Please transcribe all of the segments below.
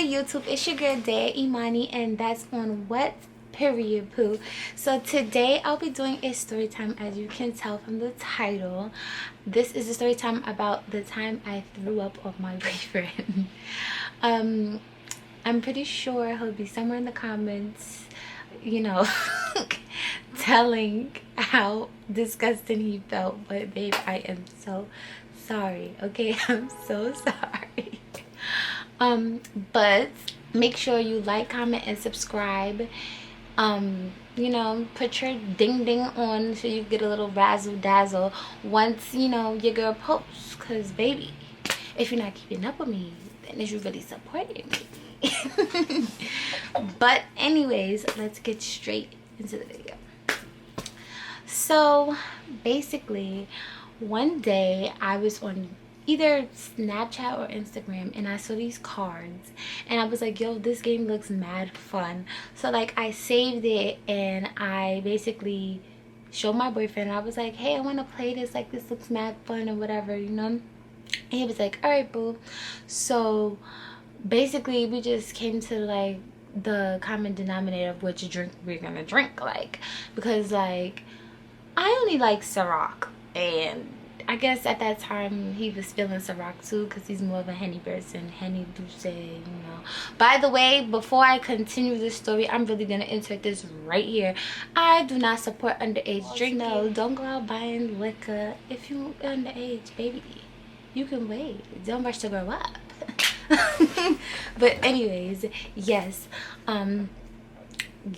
good, YouTube? It's your girl Day Imani, and that's on What Period Poo. So today I'll be doing a story time, as you can tell from the title. This is a story time about the time I threw up on my boyfriend. I'm pretty sure he'll be somewhere in the comments, you know, telling how disgusting he felt. But babe, I am so sorry. Okay, I'm so sorry. But make sure you like, comment, and subscribe. You know, put your ding ding on so you get a little razzle dazzle once, you know, your girl posts. Cause baby, if you're not keeping up with me, then is you really supporting me? But anyways, let's get straight into the video. So basically, one day I was on either Snapchat or Instagram and I saw these cards and I was like, yo, this game looks mad fun. So like I saved it and I basically showed my boyfriend. I was like, hey, I want to play this, like this looks mad fun or whatever, you know. And he was like, all right, boo. So basically we just came to like the common denominator of which drink we're gonna drink, like, because like I only like Ciroc, and I guess at that time he was feeling Ciroc too, because he's more of a Henny person, Henny Douce, you know. By the way, before I continue this story, I'm really gonna insert this right here. I do not support underage drinking. No, don't go out buying liquor if you're underage, baby. You can wait. Don't rush to grow up. But anyways, yes.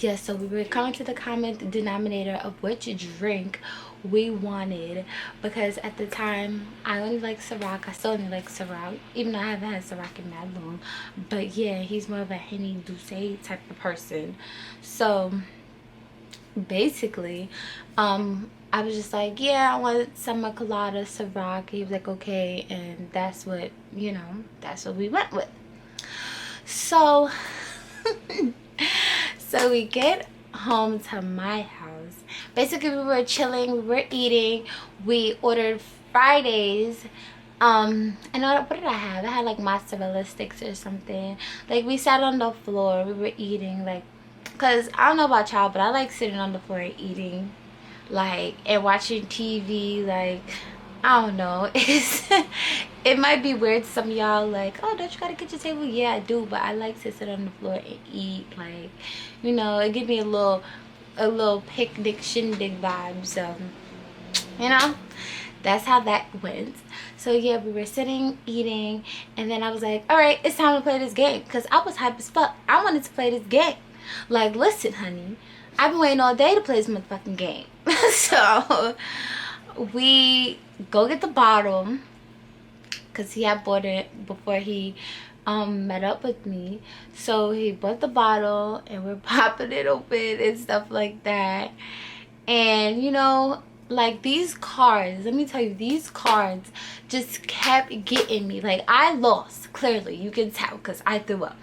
Yes, so we were coming to the common denominator of which drink we wanted, because at the time I only like Ciroc. I still only like Ciroc, even though I haven't had Ciroc in that long. But yeah, he's more of a Henny Douce type of person. So basically, I was just like, yeah, I want summer colada Ciroc. He was like, okay, and that's what, you know, that's what we went with. So so we get home to my house. Basically, we were chilling, we were eating, we ordered Fridays. And what did I have? I had like mozzarella sticks or something. Like, we sat on the floor, we were eating, like, because I don't know about y'all, but I like sitting on the floor and eating, like, and watching TV. Like, I don't know, it might be weird to some of y'all, like, oh, don't you gotta get your table? Yeah, I do, but I like to sit on the floor and eat, like, you know, it gives me a little picnic shindig vibe. So, you know, that's how that went. So yeah, we were sitting eating, and then I was like, all right, it's time to play this game, because I was hype as fuck. I wanted to play this game. Like, listen, honey, I've been waiting all day to play this motherfucking game. So we go get the bottle, because he had bought it before he met up with me. So he bought the bottle and we're popping it open and stuff like that. And you know, like, these cards, let me tell you, these cards just kept getting me. Like, I lost, clearly you can tell, because I threw up.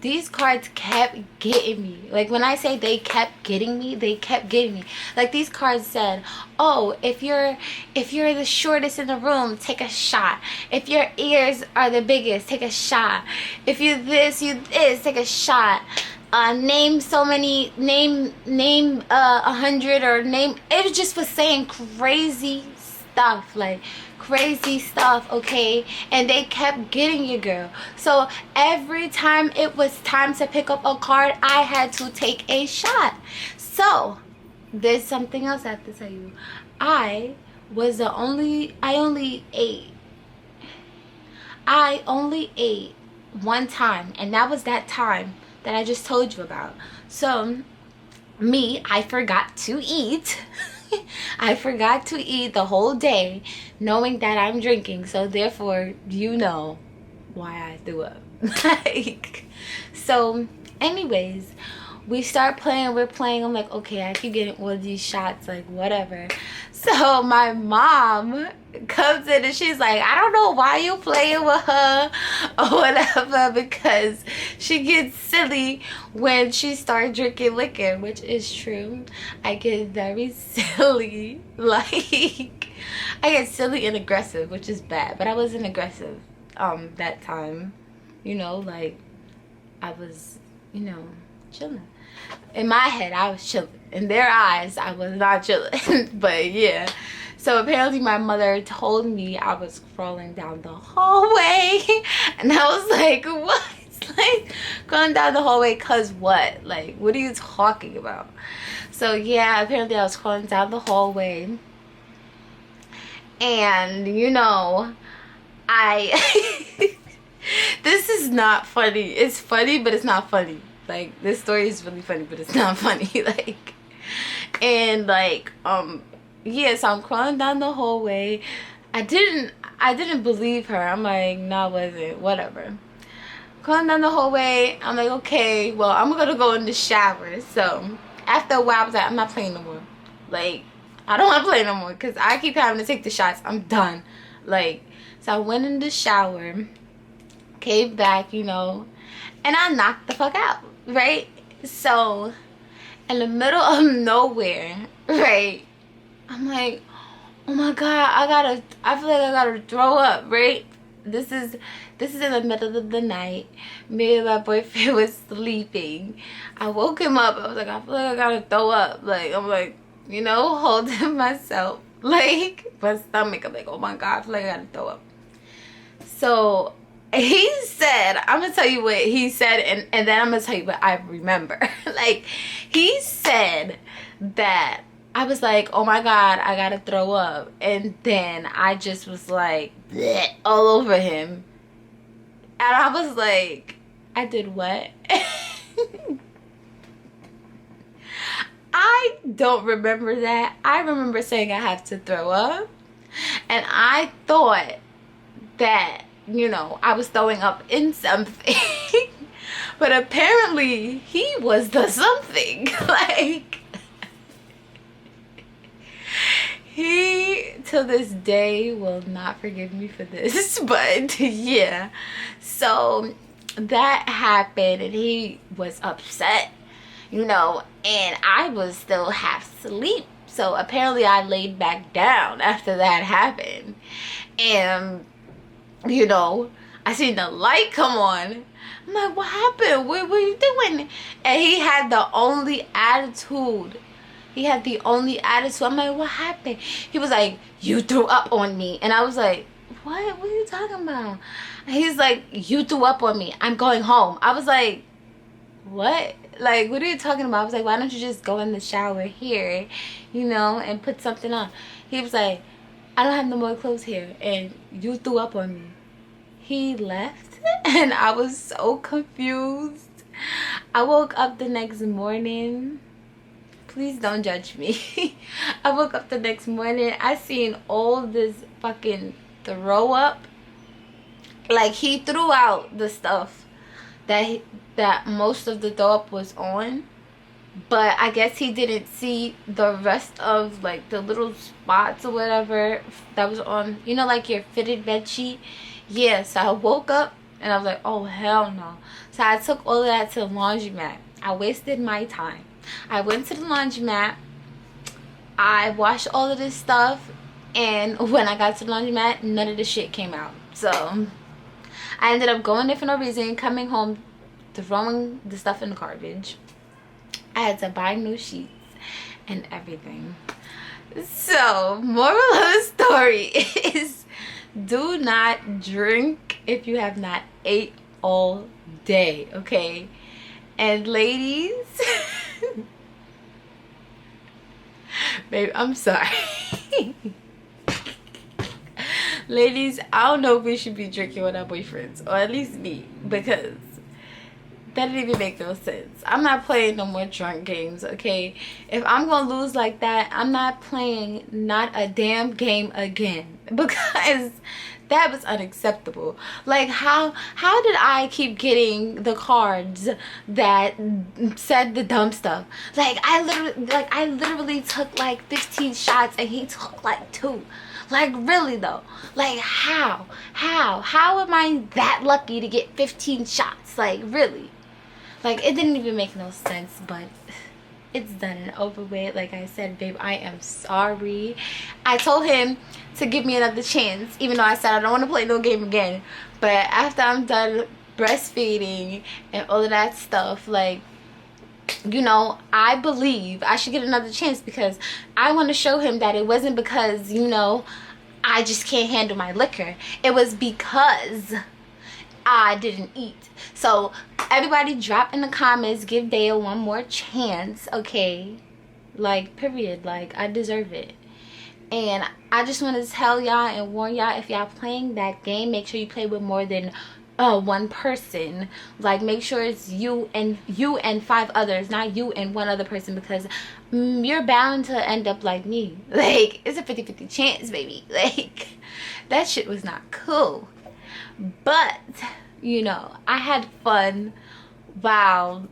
These cards kept getting me. Like, when I say they kept getting me, they kept getting me. Like, these cards said, oh, if you're the shortest in the room, take a shot. If your ears are the biggest, take a shot. If you this, take a shot. Name so many, name 100, or name, it just was saying crazy stuff, like crazy stuff, okay? And they kept getting you, girl. So every time it was time to pick up a card, I had to take a shot. So there's something else I have to tell you. I only ate one time, and that was that time that I just told you about. So I forgot to eat. I forgot to eat the whole day, knowing that I'm drinking. So therefore, you know why I threw up. Like, so anyways, we start playing, we're playing. I'm like, okay, I keep getting all these shots, like, whatever. So my mom comes in and she's like, I don't know why you playing with her or whatever, because she gets silly when she starts drinking liquor, which is true. I get very silly. Like, I get silly and aggressive, which is bad, but I wasn't aggressive that time. You know, like, I was, you know, chilling. In my head, I was chilling. In their eyes, I was not chilling. But yeah. So apparently my mother told me I was crawling down the hallway. And I was like, what? Like, crawling down the hallway cause what? Like, what are you talking about? So yeah, apparently I was crawling down the hallway. And, you know, I... This is not funny. It's funny, but it's not funny. Like, this story is really funny, but it's not funny. Like, and like, yeah, so I'm crawling down the hallway. I didn't believe her. I'm like, no, I wasn't. Whatever. Crawling down the hallway. I'm like, okay, well, I'm gonna go in the shower. So after a while, I was like, I'm not playing no more. Like, I don't want to play no more because I keep having to take the shots. I'm done. Like, so I went in the shower, came back, you know, and I knocked the fuck out, right? So in the middle of nowhere, right, I'm like, oh my god, I feel like I gotta throw up, right? This is in the middle of the night. Me and my boyfriend was sleeping. I woke him up. I was like, I feel like I gotta throw up. Like, I'm like, you know, holding myself, like, my stomach. I'm like, oh my god, I feel like I gotta throw up. So he said, I'm gonna tell you what he said, and then I'm gonna tell you what I remember. Like, he said that I was like, oh my god, I gotta throw up, and then I just was like, bleh, all over him, and I was like, I did what? I don't remember that. I remember saying I have to throw up, and I thought that, you know, I was throwing up in something. But apparently he was the something. Like, he till this day will not forgive me for this. But yeah, so that happened and he was upset, you know, and I was still half asleep. So apparently I laid back down after that happened, and you know, I seen the light come on. I'm like, what happened? What are you doing? And he had the only attitude. He had the only attitude. I'm like, what happened? He was like, you threw up on me. And I was like, what? What are you talking about? And he's like, you threw up on me. I'm going home. I was like, what? Like, what are you talking about? I was like, why don't you just go in the shower here, you know, and put something on? He was like, I don't have no more clothes here, and you threw up on me. He left, and I was so confused. I woke up the next morning. Please don't judge me. I woke up the next morning. I seen all this fucking throw up. Like, he threw out the stuff that most of the throw up was on. But I guess he didn't see the rest of, like, the little spots or whatever that was on, you know, like your fitted bed sheet. Yeah, so I woke up and I was like, oh, hell no. So I took all of that to the laundromat. I wasted my time. I went to the laundromat. I washed all of this stuff. And when I got to the laundromat, none of the shit came out. So I ended up going there for no reason, coming home, throwing the stuff in the garbage. I had to buy new sheets and everything. So, moral of the story is, do not drink if you have not ate all day, okay? And ladies, babe, I'm sorry. Ladies, I don't know if we should be drinking with our boyfriends, or at least me, because that didn't even make no sense. I'm not playing no more drunk games, okay? If I'm gonna lose like that, I'm not playing not a damn game again, because that was unacceptable. Like, how did I keep getting the cards that said the dumb stuff? Like, I literally took like 15 shots and he took like 2. Like, really though? Like, how am I that lucky to get 15 shots? Like, really? Like, it didn't even make no sense, but it's done and over with. Like I said, babe, I am sorry. I told him to give me another chance, even though I said I don't want to play no game again. But after I'm done breastfeeding and all of that stuff. Like, you know, I believe I should get another chance because I want to show him that it wasn't because, you know, I just can't handle my liquor. It was because I didn't eat. So everybody drop in the comments, give Dale one more chance, okay? Like, period. Like, I deserve it. And I just want to tell y'all and warn y'all, if y'all playing that game, make sure you play with more than one person. Like, make sure it's you and 5 others, not you and one other person, because you're bound to end up like me. Like, it's a 50-50 chance, baby. Like, that shit was not cool. But, you know, I had fun while,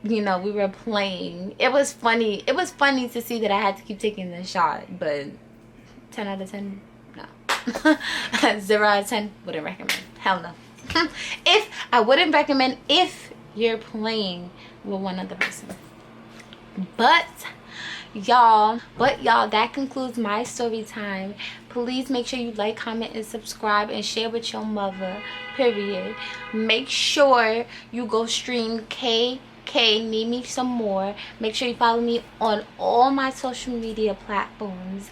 you know, we were playing. It was funny. It was funny to see that I had to keep taking the shot, but 10 out of 10, no. 0 out of 10, wouldn't recommend. Hell no. If I wouldn't recommend if you're playing with one other person. But y'all, that concludes my story time. Please make sure you like, comment, and subscribe, and share with your mother, period. Make sure you go stream KK Need Me Some More. Make sure you follow me on all my social media platforms.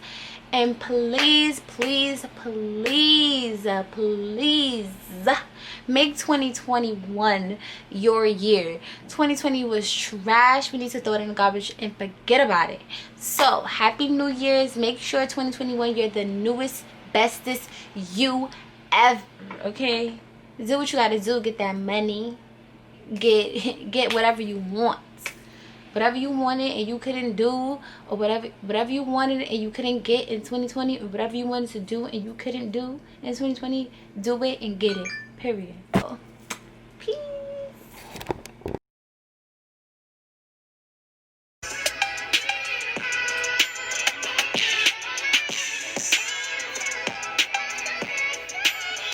And please, please, please, please make 2021 your year. 2020 was trash. We need to throw it in the garbage and forget about it. So, happy New Year's. Make sure 2021 you're the newest, bestest you ever, okay? Do what you gotta do. Get that money. Get whatever you want. Whatever you wanted and you couldn't do, or whatever you wanted and you couldn't get in 2020, or whatever you wanted to do and you couldn't do in 2020, do it and get it. Period. So, peace.